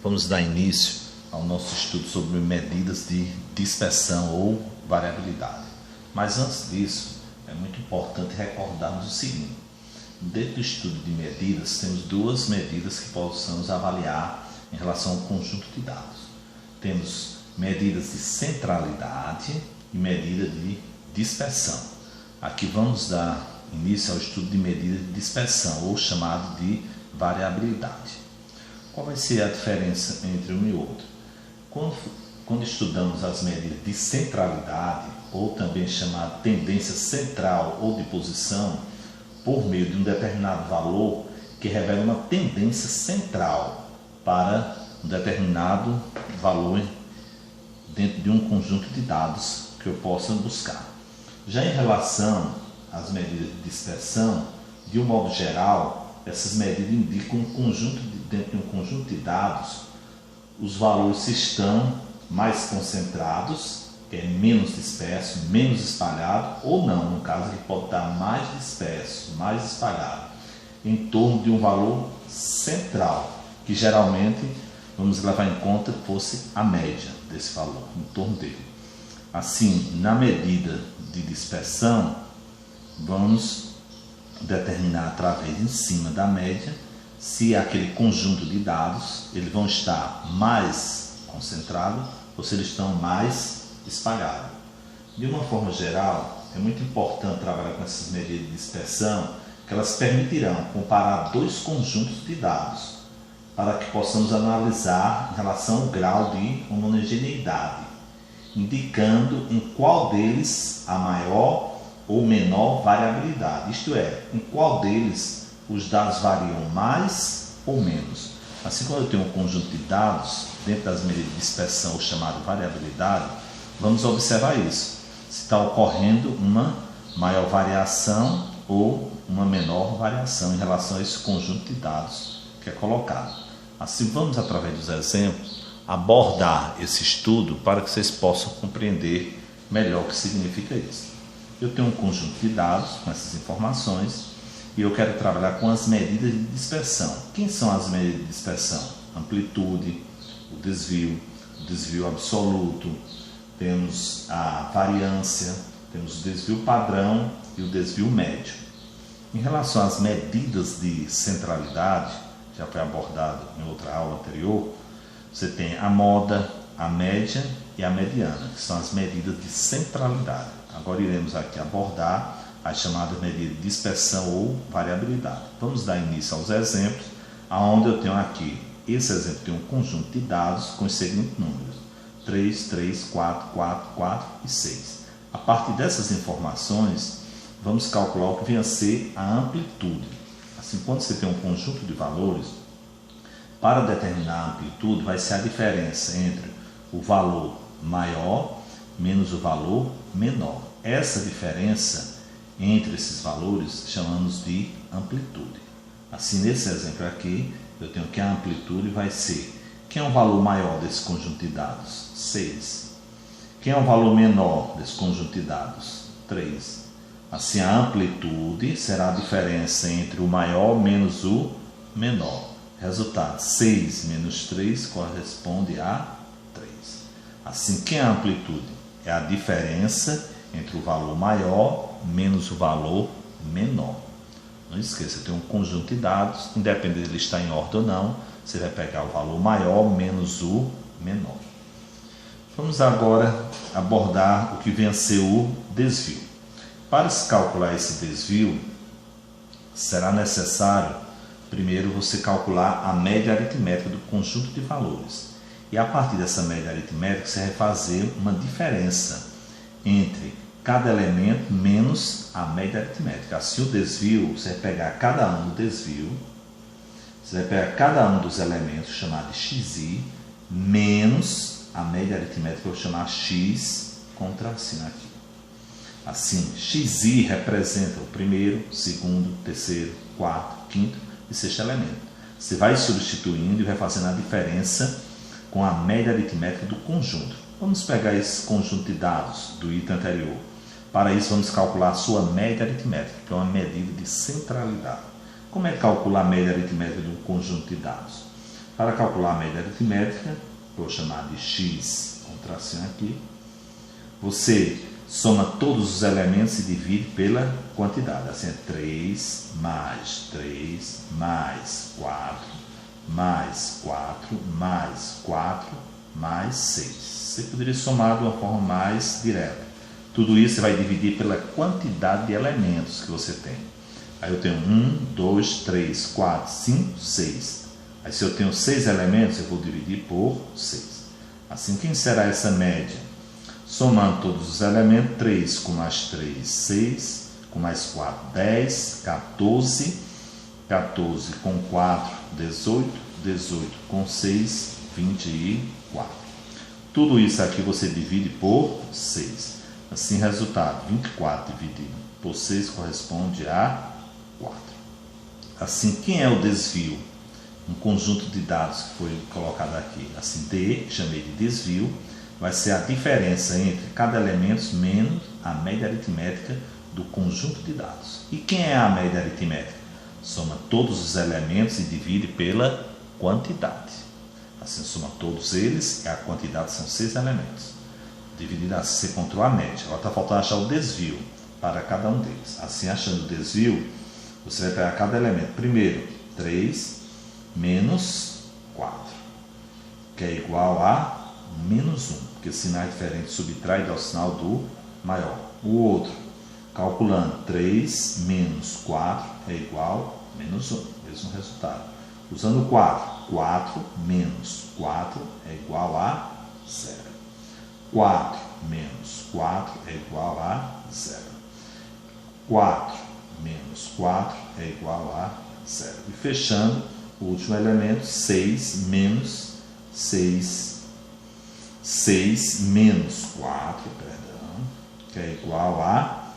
Vamos dar início ao nosso estudo sobre medidas de dispersão ou variabilidade. Mas antes disso, é muito importante recordarmos o seguinte: dentro do estudo de medidas, temos duas medidas que possamos avaliar em relação ao conjunto de dados. Temos medidas de centralidade e medida de dispersão. Aqui vamos dar início ao estudo de medida de dispersão, ou chamado de variabilidade. Qual vai ser a diferença entre um e outro? Quando estudamos as medidas de centralidade, ou também chamada tendência central ou de posição, por meio de um determinado valor que revela uma tendência central para um determinado valor dentro de um conjunto de dados que eu possa buscar. Já em relação às medidas de dispersão, de um modo geral, essas medidas indicam dentro de um conjunto de dados, os valores estão mais concentrados, que é menos disperso, menos espalhado, ou não, no caso ele pode estar mais disperso, mais espalhado, em torno de um valor central, que geralmente vamos levar em conta que fosse a média desse valor, em torno dele. Assim, na medida de dispersão, vamos determinar através em cima da média se aquele conjunto de dados eles vão estar mais concentrados ou se eles estão mais espalhados. De uma forma geral, é muito importante trabalhar com essas medidas de dispersão, que elas permitirão comparar dois conjuntos de dados para que possamos analisar em relação ao grau de homogeneidade, indicando em qual deles a maior ou menor variabilidade, isto é, em qual deles os dados variam mais ou menos. Assim, quando eu tenho um conjunto de dados, dentro das medidas de dispersão, ou chamada variabilidade, vamos observar isso, se está ocorrendo uma maior variação ou uma menor variação em relação a esse conjunto de dados que é colocado. Assim, vamos, através dos exemplos, abordar esse estudo para que vocês possam compreender melhor o que significa isso. Eu tenho um conjunto de dados com essas informações e eu quero trabalhar com as medidas de dispersão. Quem são as medidas de dispersão? Amplitude, o desvio absoluto, temos a variância, temos o desvio padrão e o desvio médio. Em relação às medidas de centralidade, já foi abordado em outra aula anterior, você tem a moda, a média e a mediana, que são as medidas de centralidade. Agora iremos aqui abordar as chamadas medidas de dispersão ou variabilidade. Vamos dar início aos exemplos, onde eu tenho aqui, esse exemplo tem um conjunto de dados com os seguintes números: 3, 3, 4, 4, 4 e 6. A partir dessas informações, vamos calcular o que vem a ser a amplitude. Assim, quando você tem um conjunto de valores, para determinar a amplitude, vai ser a diferença entre o valor maior menos o valor menor. Essa diferença entre esses valores chamamos de amplitude. Assim, nesse exemplo aqui, eu tenho que a amplitude vai ser: quem é o valor maior desse conjunto de dados? 6. Quem é o valor menor desse conjunto de dados? 3. Assim, a amplitude será a diferença entre o maior menos o menor. Resultado: 6 menos 3 corresponde a 3. Assim, quem é a amplitude? É a diferença entre o valor maior menos o valor menor. Não esqueça, tem um conjunto de dados, independente de ele estar em ordem ou não, você vai pegar o valor maior menos o menor. Vamos agora abordar o que vem a ser o desvio. Para se calcular esse desvio, será necessário primeiro você calcular a média aritmética do conjunto de valores. E a partir dessa média aritmética, você vai fazer uma diferença entre cada elemento menos a média aritmética. Assim, o desvio, você vai pegar cada um do desvio, você vai pegar cada um dos elementos, chamado de xi, menos a média aritmética, que eu vou chamar x com tracinho aqui. Assim, xi representa o primeiro, segundo, terceiro, quarto, quinto e sexto elemento. Você vai substituindo e vai fazendo a diferença com a média aritmética do conjunto. Vamos pegar esse conjunto de dados do item anterior. Para isso, vamos calcular a sua média aritmética, que é uma medida de centralidade. Como é que calcular a média aritmética de um conjunto de dados? Para calcular a média aritmética, vou chamar de x com tracinho aqui, você soma todos os elementos e divide pela quantidade. Assim é 3 mais 3 mais 4 mais 4 mais 4 mais 6. Você poderia somar de uma forma mais direta. Tudo isso você vai dividir pela quantidade de elementos que você tem. Aí eu tenho 1, 2, 3, 4, 5, 6. Aí se eu tenho 6 elementos, eu vou dividir por 6. Assim, quem será essa média? Somando todos os elementos, 3 com mais 3, 6, com mais 4, 10, 14, 14 com 4, 18, 18 com 6, 24. Tudo isso aqui você divide por 6. Assim, resultado, 24 dividido por 6 corresponde a 4. Assim, quem é o desvio? Um conjunto de dados que foi colocado aqui. Assim, D, chamei de desvio, vai ser a diferença entre cada elemento menos a média aritmética do conjunto de dados. E quem é a média aritmética? Soma todos os elementos e divide pela quantidade. Assim, soma todos eles e a quantidade são 6 elementos. Dividido assim, você encontrou a média. Agora está faltando achar o desvio para cada um deles. Assim, achando o desvio, você vai pegar cada elemento. Primeiro, 3 menos 4, que é igual a menos 1, porque sinais diferentes subtrai e dá o sinal do maior. O outro, calculando 3 menos 4 é igual a menos 1, mesmo resultado. Usando o 4, 4 menos 4 é igual a 0. 4 menos 4 é igual a 0. 4 menos 4 é igual a 0. E fechando, o último elemento, 6 menos 6, 6 menos 4, perdão, que é igual a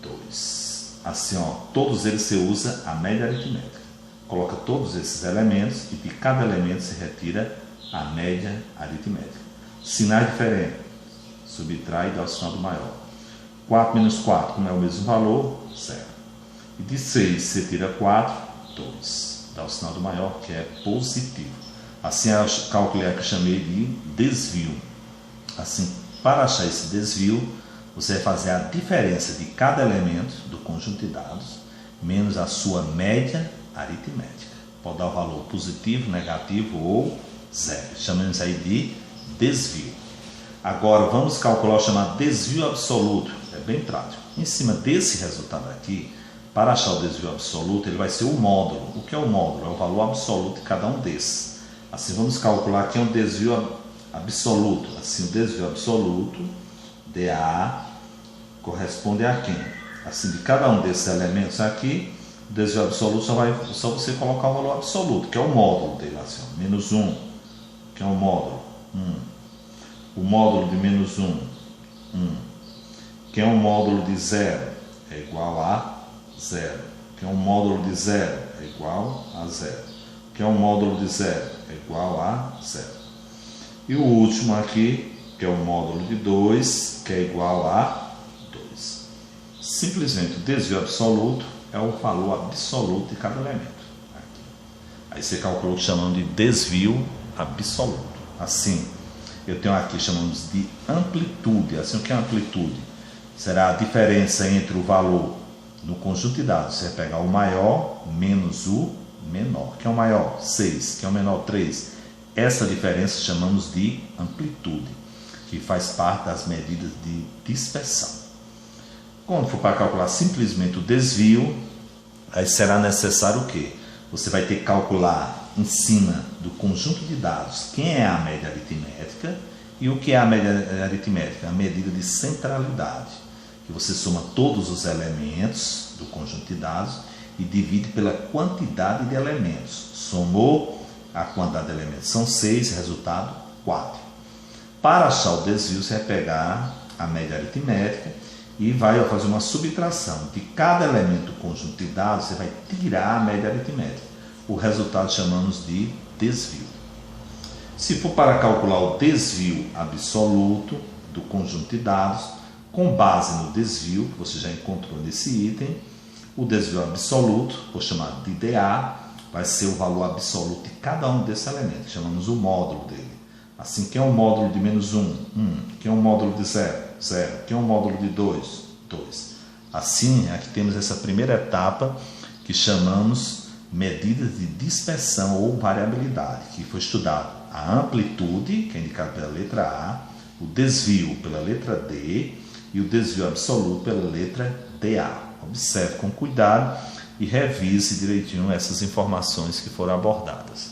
2. Assim, ó, todos eles você usa a média aritmética. Coloca todos esses elementos e de cada elemento se retira a média aritmética. Sinais diferentes, subtrai e dá o sinal do maior. 4 menos 4, como é o mesmo valor, 0. E de 6 você tira 4, 2. Dá o sinal do maior, que é positivo. Assim, eu calculei aqui, chamei de desvio. Assim, para achar esse desvio, você vai fazer a diferença de cada elemento do conjunto de dados menos a sua média aritmética. Pode dar o valor positivo, negativo ou zero. Chamamos aí de desvio. Agora, vamos calcular o chamado desvio absoluto. É bem prático. Em cima desse resultado aqui, para achar o desvio absoluto, ele vai ser o módulo. O que é o módulo? É o valor absoluto de cada um desses. Assim, vamos calcular aqui um desvio absoluto. Assim, o desvio absoluto, dA, corresponde a quem? Assim, de cada um desses elementos aqui, o desvio absoluto só você colocar o valor absoluto, que é o módulo dele. Assim, ó, menos 1, que é o módulo, 1. O módulo de menos 1, 1. Que é o módulo de 0, é igual a 0, que é um módulo de 0 é igual a 0, que é um módulo de 0 é igual a 0. E o último aqui, que é o módulo de 2, que é igual a 2. Simplesmente o desvio absoluto é o valor absoluto de cada elemento. Aqui. Aí você calculou chamando de desvio absoluto. Assim, eu tenho aqui, chamamos de amplitude. Assim, o que é amplitude? Será a diferença entre o valor no conjunto de dados. Você vai pegar o maior menos o menor. Que é o maior? 6. Que é o menor? 3. Essa diferença chamamos de amplitude, que faz parte das medidas de dispersão. Quando for para calcular simplesmente o desvio, aí será necessário o quê? Você vai ter que calcular em cima do conjunto de dados quem é a média aritmética e o que é a média aritmética? A medida de centralidade, que você soma todos os elementos do conjunto de dados e divide pela quantidade de elementos. Somou a quantidade de elementos, são 6, resultado 4. Para achar o desvio, você vai pegar a média aritmética e vai fazer uma subtração. De cada elemento do conjunto de dados, você vai tirar a média aritmética. O resultado chamamos de desvio. Se for para calcular o desvio absoluto do conjunto de dados, com base no desvio, que você já encontrou nesse item, o desvio absoluto, vou chamar de dA, vai ser o valor absoluto de cada um desses elementos, chamamos o módulo dele. Assim, quem é um módulo de menos 1? Quem é um módulo de 0? 0. Quem é um módulo de 2? 2. Assim, aqui temos essa primeira etapa que chamamos medidas de dispersão ou variabilidade, que foi estudado a amplitude, que é indicado pela letra A, o desvio pela letra D e o desvio absoluto pela letra DA. Observe com cuidado e revise direitinho essas informações que foram abordadas.